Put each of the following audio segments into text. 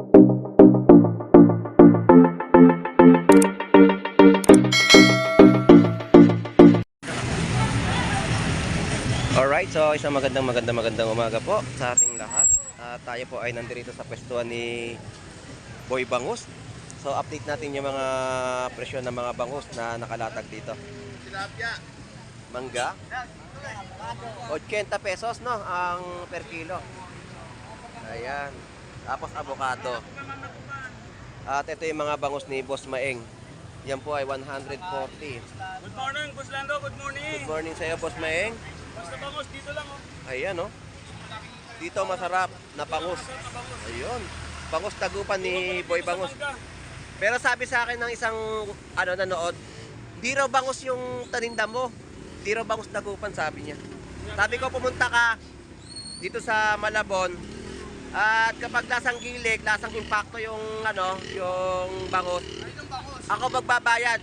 Alright, so isang magandang umaga po sa ating lahat. Tayo po ay nandito sa pwestuhan ni Boy Bangus. So update natin yung mga presyo ng mga bangus na nakalatag dito. Tilapia. Mangga, 80 pesos no ang per kilo. Ayan. Tapos avocado. At ito yung mga bangus ni Boss Maeng. Yan po ay 140. Good morning, Boss Lando. Good morning. Good morning sa iyo, Boss Maeng. Basta bangus, dito lang oh. Ayan oh. Dito masarap na bangus. Ayun. Bangus tagupan ni Boy Bangus. Pero sabi sa akin ng isang nanood, di raw bangus yung taninda mo. Di raw bangus tagupan, sabi niya. Sabi ko pumunta ka dito sa Malabon at kapag lasang gilig, lasang impacto yung yung bangus. Ako magbabayad.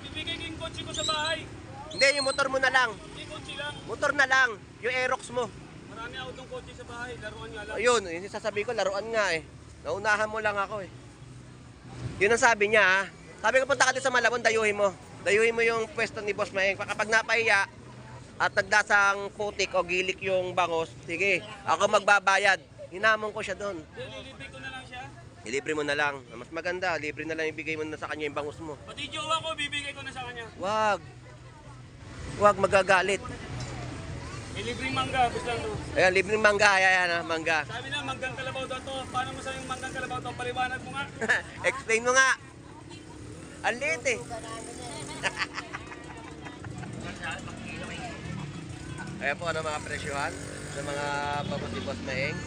Ibibigay ko yung kotse ko sa bahay. Hindi, yung motor mo na lang. Hindi, kotse lang. Motor na lang. Yung Aerox mo. Marami ako ng kotse sa bahay. Laruan nga lang. Ayun, yung sasabihin ko, laruan nga eh. Naunahan mo lang ako eh. Yun ang sabi niya ha. Sabi ko punta ka dito sa Malabon, dayuhin mo. Dayuhin mo yung pwesto ni Boss Maeng. Kapag napahiya at nagdasang putik o gilik yung bangus, sige, ako magbabayad. Hinamon ko siya doon. Lilibre ko na lang siya. Ilibre mo na lang. Mas maganda, libre na lang ibigay mo na sa kanya yung bangus mo. Pati jowa ko, bibigay ko na sa kanya. Wag. Wag magagalit. May libreng mangga, Boss Lando. Ayan, libreng mangga. Ayan, mangga. Sabi na, manggang kalabaw daw to. Paano mo sa yung manggang kalabaw to? Paliwanag mo nga. Explain mo nga. Ang liit eh. Ayan po mga presyohan ng mga bangus ni Boss Maeng.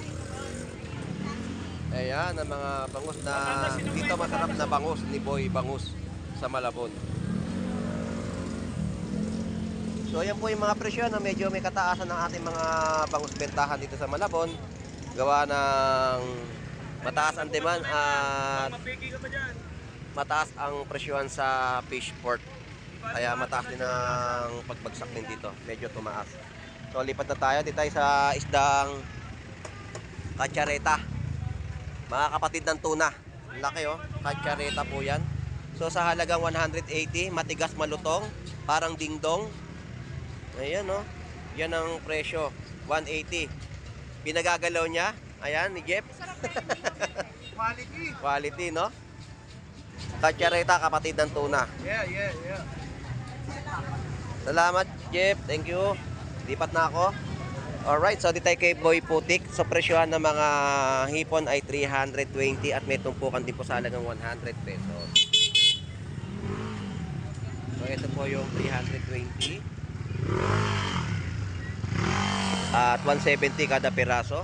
Ayan, ang mga bangus na dito masarap na bangus ni Boy Bangus sa Malabon. So ayan po yung mga presyo na medyo may kataasan ng ating mga bangus bentahan dito sa Malabon. Gawa ng mataas ang demand at Mapiki ka pa dyan. mataas ang presyohan sa fish port. Kaya mataas din ang pagbagsak din dito. Medyo tumaas. So lipat na tayo. Dito tayo sa isdang katsareta. Mga kapatid ng tuna. Laki oh. Katsareta po yan. So sa halagang 180. Matigas malutong. Parang dingdong. Ayan oh. Yan ang presyo. 180. Pinagagalaw niya. Ayan ni Jeff. Quality. Quality no. Katsareta, kapatid ng tuna. Yeah. Salamat, Jeff. Thank you. Lipat na ako. Alright, so dito tayo kay Boy Putik. So presyohan ng mga hipon ay 320 at may tumpukan din po sa halagang 100 pesos. So ito po yung 320. At 170 kada piraso.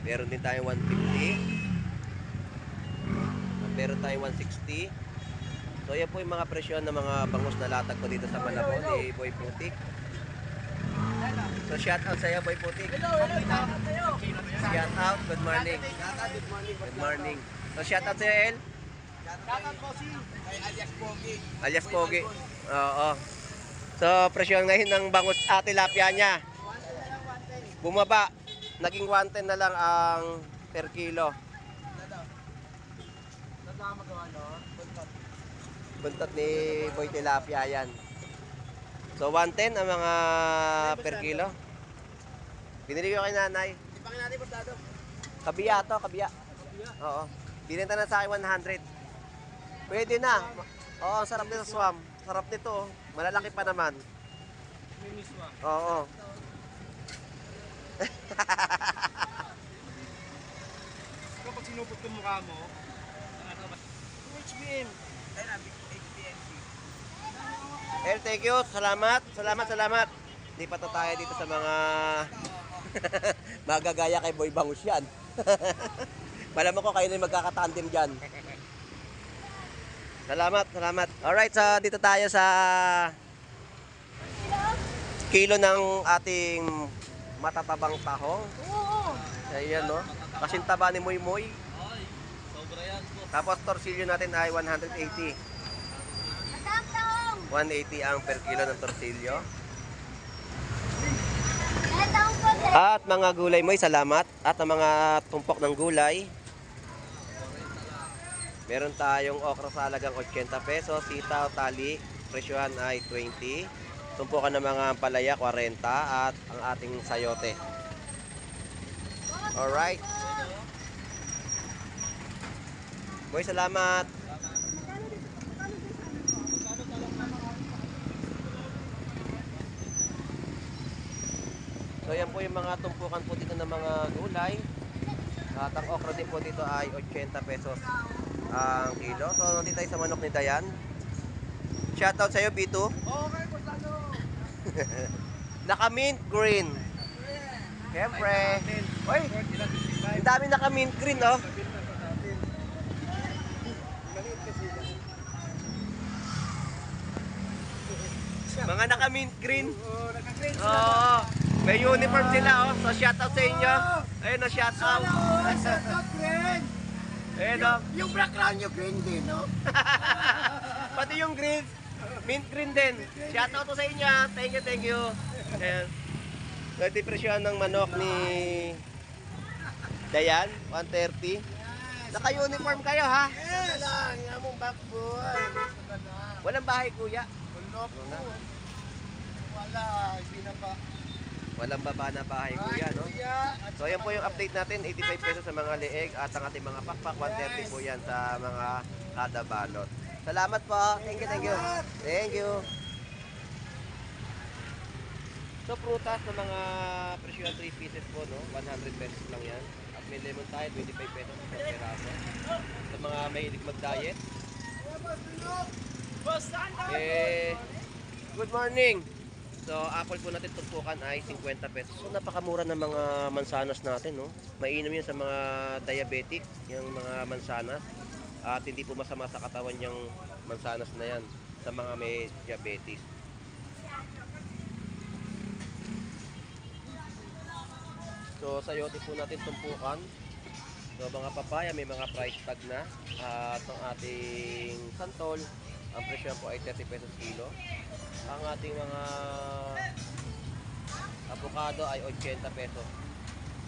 Meron din tayong 150. Meron tayong 160. So yan po yung mga presyon ng mga bangus na latag ko dito sa Malabon ni Boy Putik. So shout out sa iyo, Boy Putik. Shout out, good morning. Good morning. So shout out sa iyo, El. Alias Pogi. Alias Pogi. Oo. So presyon ngayon ng bangus tilapia niya. Bumaba. Naging 110 na lang ang per kilo. Buntot ni Boy Tilapia yan. So 110 ang mga per kilo. Binili ko kay nanay. Ipangin natin, Boss Lando. Kabiya to, kabiya. Oo. Binenta na sa akin 100. Pwede na. Oo, ang sarap nito swam. Sarap nito. Oh. Malalaki pa naman. Miniswa. Oo. Kapag sinupot ko mukha mo, HBM. El, thank you. Salamat. Lipat na tayo dito sa mga magagaya kay Boy Bangus yan. Malam ko kayo na yung magkakatandem dyan. Salamat. Alright, so dito tayo sa kilo ng ating matatabang tahong. Ayan no. Kasing taba ni Moy Moy. Sobra yan. Tapos torsilyo natin ay 180. 180 ang per kilo ng torsilyo. At mga gulay mo, salamat. At ang mga tumpok ng gulay, meron tayong okra sa halagang 80 pesos, sitaw, tali, presyohan ay 20. Tumpukan ng mga palaya, 40. At ang ating sayote. Alright. Boy, salamat. So yan po yung mga tumpukan po dito ng mga gulay. At ang okra din po dito ay 80 pesos ang kilo. So nandito tayo sa manok ni Dayan. Shoutout sa'yo, B2. Okay, Kusano. Naka-mint green. Siyempre. Uy, ang dami naka-mint green, oh. Mga naka-mint green. Oo, naka-green Oo. May uniform sila, oh. So shoutout sa inyo. Ayun, oh, shoutout. Shoutout, green. Ayun, oh. Yung background nyo green din, no? Pati yung green. Mint green din. Shoutout to sa inyo. Thank you, thank you. Ayan. Nagtipresyon ng manok ni Dayan, 130. Naka-uniform kayo, ha? Yes! Lang, yung mong backboy. Walang bahay, kuya. Wala, hindi na pa. Walang baba na bahay, kuya, no? So, yan po yung update natin. 85 pesos sa mga leeg at ang ating mga pakpak. 130 po yan sa mga kada balot. Salamat po. Thank you, thank you. Thank you. So, prutas na mga presyo 3 pieces po, no? 100 pesos lang yan. At may lemon tayo, 25 pesos sa peraso. Sa mga mahilig mag-diet. Good morning! So, apple po natin tumpukan ay 50 pesos. So, napakamura ng mga mansanas natin, no? Mainam yun sa mga diabetic, yung mga mansanas. At hindi po masama sa katawan yung mansanas na yan sa mga may diabetes. So, sayote po natin tumpukan. So, mga papaya, may mga price tag na. At ang ating santol, ang presyo po ay 30 pesos kilo. Ang ating mga avocado ay 80 pesos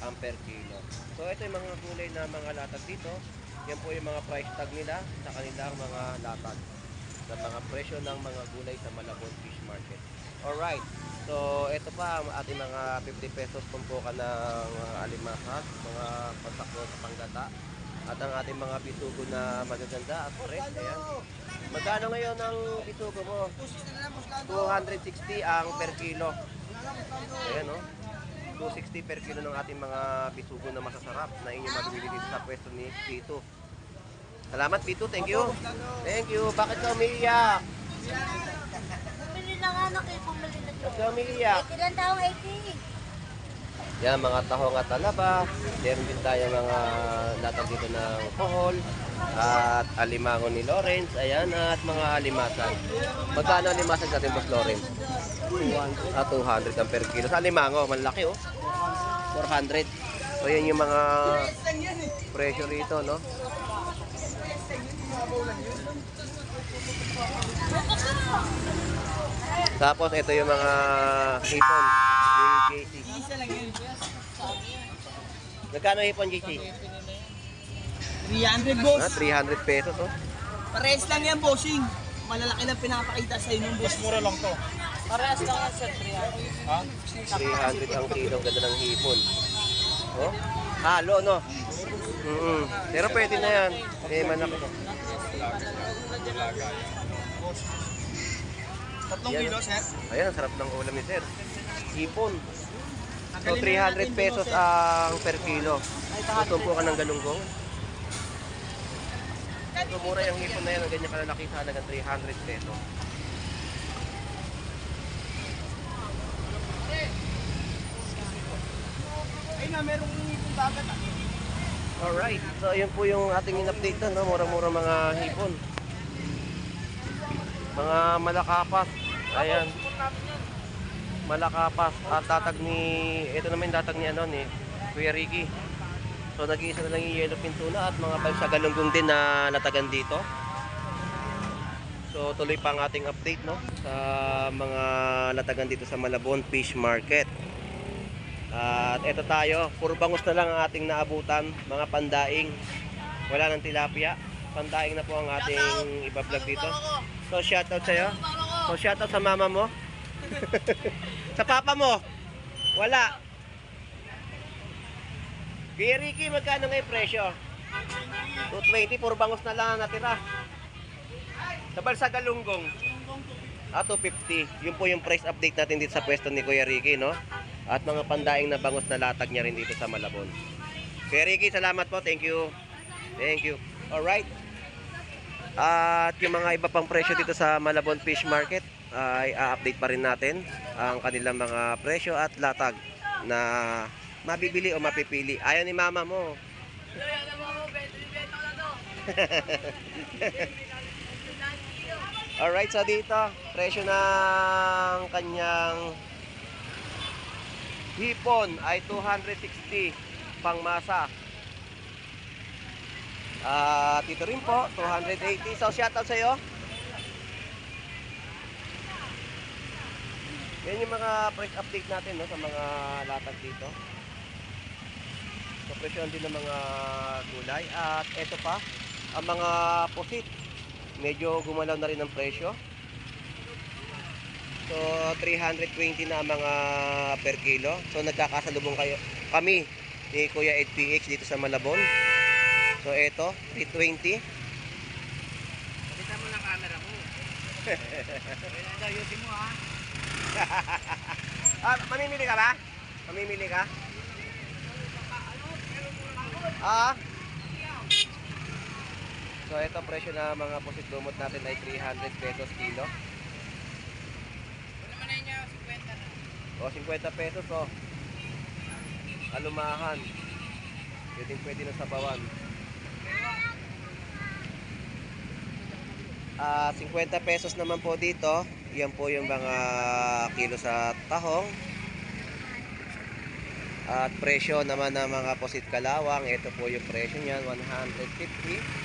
ang per kilo. So, ito yung mga gulay na mga latag dito. Yan po yung mga price tag nila sa kanilang mga latag na mga presyo ng mga gulay sa Malabon Fish Market. Alright. So, ito pa ang ating mga 50 pesos tumpukan ng alimasag, mga pansaklo sa panggata. At ang ating mga bisugo na magaganda at fresh. Ayan. Magkano ngayon ang bisugo mo? 260 ang per kilo. Ayan, no? 260 per kilo ng ating mga bisugo na masasarap na inyong mabibili dito sa pwesto ni Pito. Salamat, Pito. Thank you. Thank you. Bakit ka umiiyak? Bumili na nga na kayo, bumili na Bakit ka umiiyak? Ilan taong 80? Yan, mga tahong at talaba. Meron din tayo mga latag dito ng kohol. At alimango ni Lawrence. Ayan, at mga alimasan. Magkano alimasan natin, Boss Lawrence? 200 ang per kilo. Sa alimango, malaki, oh. 400. So, yan yung mga presyo rito, no? Tapos, ito yung mga hipon. Yung JC. Nagkano hipon, JC? 300, boss. 300 pesos, oh. Parehas lang yan, bossing. Malalaki lang pinapakita sa inyo, boss. Mura lang to. Parehas lang yan, sir. 300. Ha? 300 ang kilo, ganda ng hipon. Oh, halo, no? Pero pwede na yan. Eh, manaki. 3 kilo, sir. Ayan, ang sarap ng ulam ni sir. Hipon. So, 300 pesos ang per kilo. Tutumpo ka ng galunggong. So, mura yung hipon na yan. Ang ganyan kalalaki sa halagang 300 pesos. Ay na, merong itong dagat. Alright. So, yun po yung ating in-update na, no? Mura-mura mga hipon. Mga malakapas. Ayan. Malakapas. At tatag ni... Ito naman yung tatag ni, ano, ni Kuya Ricky. So, nag-iisa na lang yung yellow pintuna at mga sa galunggong din na latagan dito. So, tuloy pa ang ating update, no? Sa mga latagan dito sa Malabon Fish Market. At eto tayo, puro bangus na lang ang ating naabutan, mga pandaing. Wala ng tilapia. Pandaing na po ang ating ibablog dito. So shoutout sa'yo. So shoutout sa mama mo. Sa papa mo. Wala. Kaya Ricky, magkano nga yung presyo? 220, puro bangus na lang ang natira. Sa Balsagalunggong. 250. Yun po yung price update natin dito sa pwesto ni Kuya Ricky, no? At mga pandaing na bangus na latag niya rin dito sa Malabon. Kuya Ricky, salamat po. Thank you. Thank you. Alright. At yung mga iba pang presyo dito sa Malabon Fish Market ay a-update pa rin natin ang kanilang mga presyo at latag na mabibili o mapipili. Ayaw ni mama mo. Alright, so dito, presyo ng kanyang hipon ay 260 pangmasa. Dito rin po, 280. So, shoutout sa iyo. Yan yung mga price update natin, no, sa mga latag dito. So, presyon din ng mga gulay. At eto pa, ang mga pusit. Medyo gumalaw na rin ang presyo. So, 320 na ang mga per kilo. So, nagkakasalubong kami ni Kuya Ed PH dito sa Malabon. So, eto, 320. Pakita mo na camera mo. Ayusin mo, ha? Mamimili ka ba? Mamimili ka? So, ito presyo na mga pusit lumot natin ay 300 pesos kilo. Ano naman na niya, 50 na. O, 50 pesos, o. Alumahan. Pwede na sabawan. 50 pesos naman po dito. Yan po yung mga kilo sa tahong. At presyo naman ng mga pusit kalawang. Ito po yung presyo niyan, 150.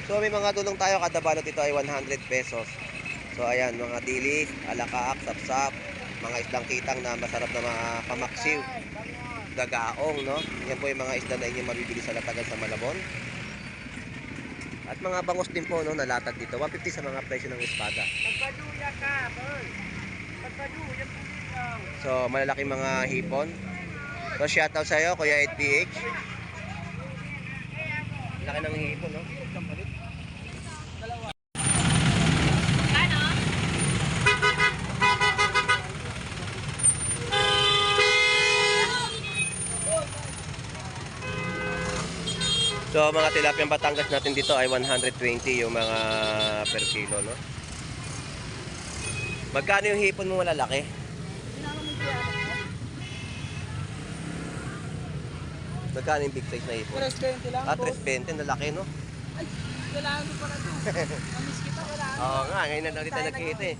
So may mga dulong tayo, kada balot ito ay 100 pesos. So ayan, mga dilis, alakaak, sapsap, mga isdang kitang na masarap na mga pamaksiw, gagaong, no? Yan po yung mga isda na inyong mabibili sa latagan sa Malabon. At mga bangus din po, no, nalatag dito. 150 sa mga presyo ng espada. Pagpaduya ka, boy. Pagpaduya po dito. So malalaki mga hipon. So shoutout sa iyo, Kuya Ed PH. Laki ng hipon, no? So mga tilapiyang Batangas natin dito ay 120 yung mga per kilo, no? Magkano yung hipon mo malalaki? Magkano yung big size na hipon? 320 lang. 320, lalaki, no? Ay, kailangan ko pala ito. Namiss kita, kailangan. Oo nga, ngayon na ulit tayo nagkita eh.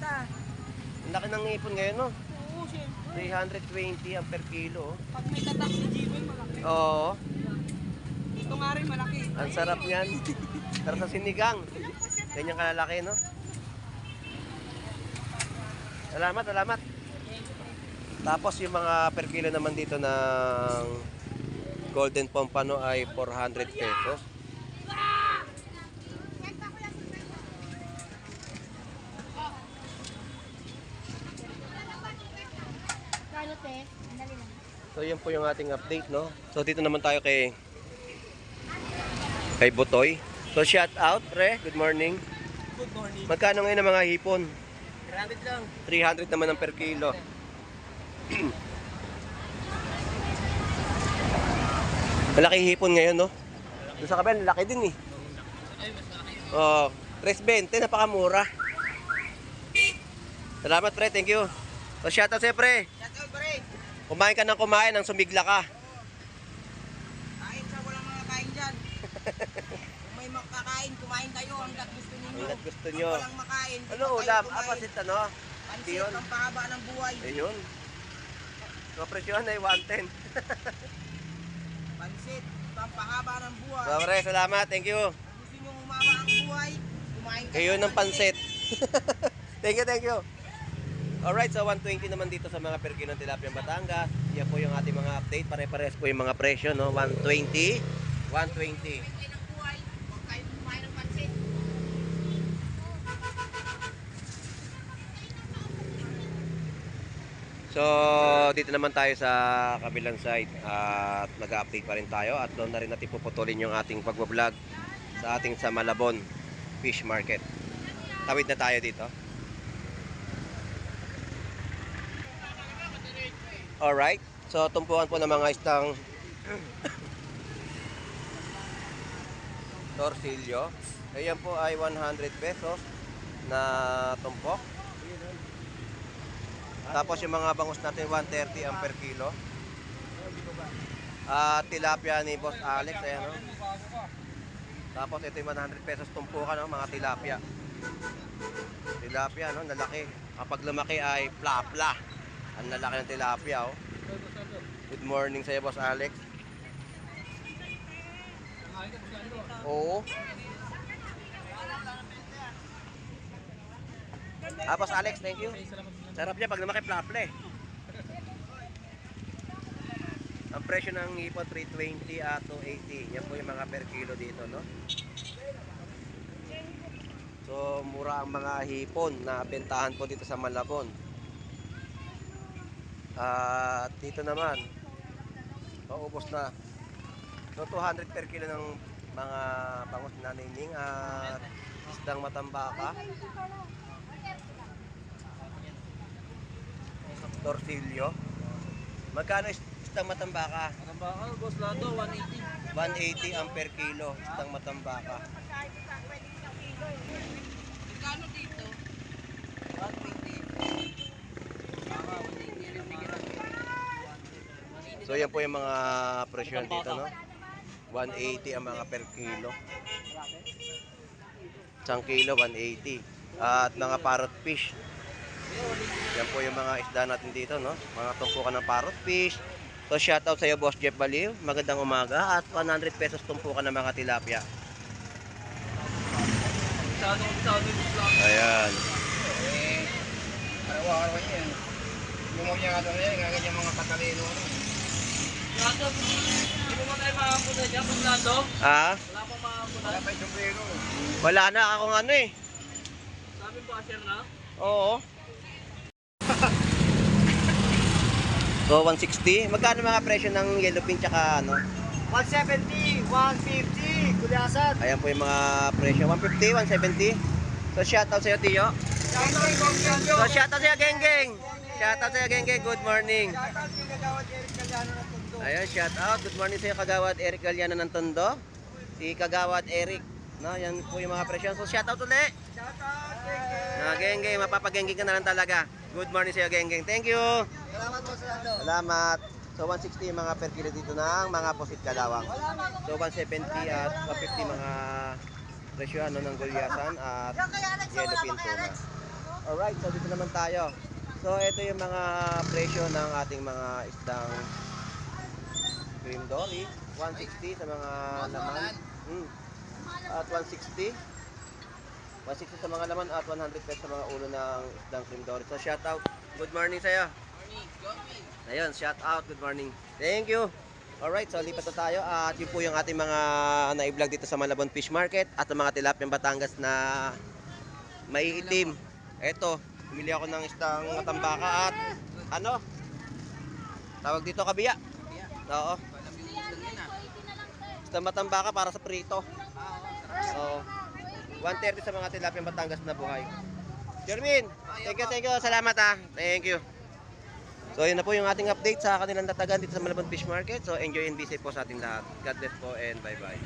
Ang laki ng hipon ngayon, no? Oo, siyempre. 320 ang per kilo. Pag may tatak ni Jimmy, malaki. Oo, Ito nga rin, malaki. ang sarap niyan. Sarap sa sinigang. Ganyan kalalaki, no? Salamat, salamat. Tapos yung mga per kilo naman dito ng Golden Pompano ay 400 pesos. So yan po yung ating update, no? So dito naman tayo kay Butoy. So shout out, Re. Good morning. Good morning. Magkano ngayon ang mga hipon? 300 lang. 300 naman ang per kilo. Malaki hipon ngayon, no? Doon sa kabel, laki din eh. Oh, 320, napakamura. Salamat, pre. Thank you. So shout out sa'yo, pre. Shout out, pre. Kumain ka ng kumain, nang sumigla ka. Kain sa walang mga kain dyan. Kung may makakain, kumain kayo hanggat gusto ninyo. Hanggat gusto nyo. Kung walang makain, Ano ulam? Apasit ano? Pansit, Yun. pampahaba ng buhay. Ayun. So presyon ay 110. Pansit, pampahaba ng buhay. So, pre, salamat. Thank you. Kung gusto nyo umama ang buhay, kumain kayo. Kayo ng pansit. Thank you, thank you. Alright, so 120 naman dito sa mga per kilo ng tilapia Batangas. Yan po yung ating mga update. Pare-pares po yung mga presyo, no? 120, 120. So, dito naman tayo sa kabilang side at mag-update pa rin tayo at doon na rin natin puputulin yung ating pagbablog sa ating sa Malabon Fish Market. Tawid na tayo dito. Alright, so tumpuan po ng mga istang torsilyo. Ayan po ay 100 pesos na tumpok. Tapos yung mga bangus natin 130 ang per kilo. Tilapia ni Boss Alex, ayan o. Tapos ito yung 100 pesos tumpukan, no? Mga tilapia. Tilapia, no? Nalaki. Kapag lumaki ay pla-pla. Ang lalaki ng tilapia, oh. Good morning sa'yo, Boss Alex. Oo. Boss Alex, thank you. Sarap niya pag lumaki pla-pla, eh. Ang presyo ng hipon 320 at 280. Yan po yung mga per kilo dito, no? So, mura ang mga hipon na bentahan po dito sa Malabon. At dito naman, maubos na. So, 200 per kilo ng mga bangus na nining at isdang matambaka. Torsilyo. Magkano isdang matambaka? Matambaka, boss Lando, 180. 180 ang per kilo isdang matambaka. Magkano dito? 120. So yan po yung mga presyon dito, no? 180 ang mga per kilo. Isang kilo, 180. At mga parrot fish. Yan po yung mga isda natin dito, no? Mga tumpukan ng parrot fish. So shoutout sa iyo, Boss Jeff Baliw. Magandang umaga. At 100 pesos tumpukan ng mga tilapia. Ayan. Araw-araw yan. Bumulya nga doon yan, ganyan mga katalino. Lando, hindi mo tayo makapunta dyan, boss Lando? Ah? Wala pang makapunta. Wala pa yung sombrero. Wala na akong ano eh. Sabi po, share na? Oo. So 160. Magkano mga presyo ng yellowfin tsaka ano? 170, 150, kulyasan. Ayan po yung mga presyo. 150, 170. So shoutout sa iyo, Tiyo. So shoutout sa iyo, Genggeng. Shoutout sa iyo, Genggeng. Good morning. Ayun, shoutout. Good morning sa iyo, Kagawad Eric Galiano ng Tondo. Si Kagawad Eric. No, yan po yung mga presyo. So shoutout ulit. Genggeng, mapapagenggeng ka na lang talaga. Good morning sa iyo, Genggeng. Thank you. Salamat po, Lando. Salamat. So 160 yung mga per kilo dito ng mga pusit kalawang. So 170 at 150 mga presyo ano ng gulyasan at yellowfin tuna. Alright, so dito naman tayo. So ito yung mga presyo ng ating mga isdang cream dory. 160 sa mga laman. At 160. 160 sa mga laman at 100 pesos sa mga ulo ng isdang cream dory. So shout out. Good morning sa iyo. Ayun, shout out, good morning. Thank you. Alright, so lipat na tayo at yun po yung ating mga na-vlog dito sa Malabon Fish Market at ang mga tilapia Batangas na may itim. Eto, pumili ako ng isdang matambaka at ano? Tawag dito kabiya. Oo. Isdang matambaka para sa prito. So, 130 sa mga tilapia Batangas na buhay. Jermin, thank you. Salamat ha. Thank you. So yun na po yung ating update sa kanilang datagan dito sa Malabon Fish Market. So enjoy and be safe po sa ating lahat. God bless po and bye bye.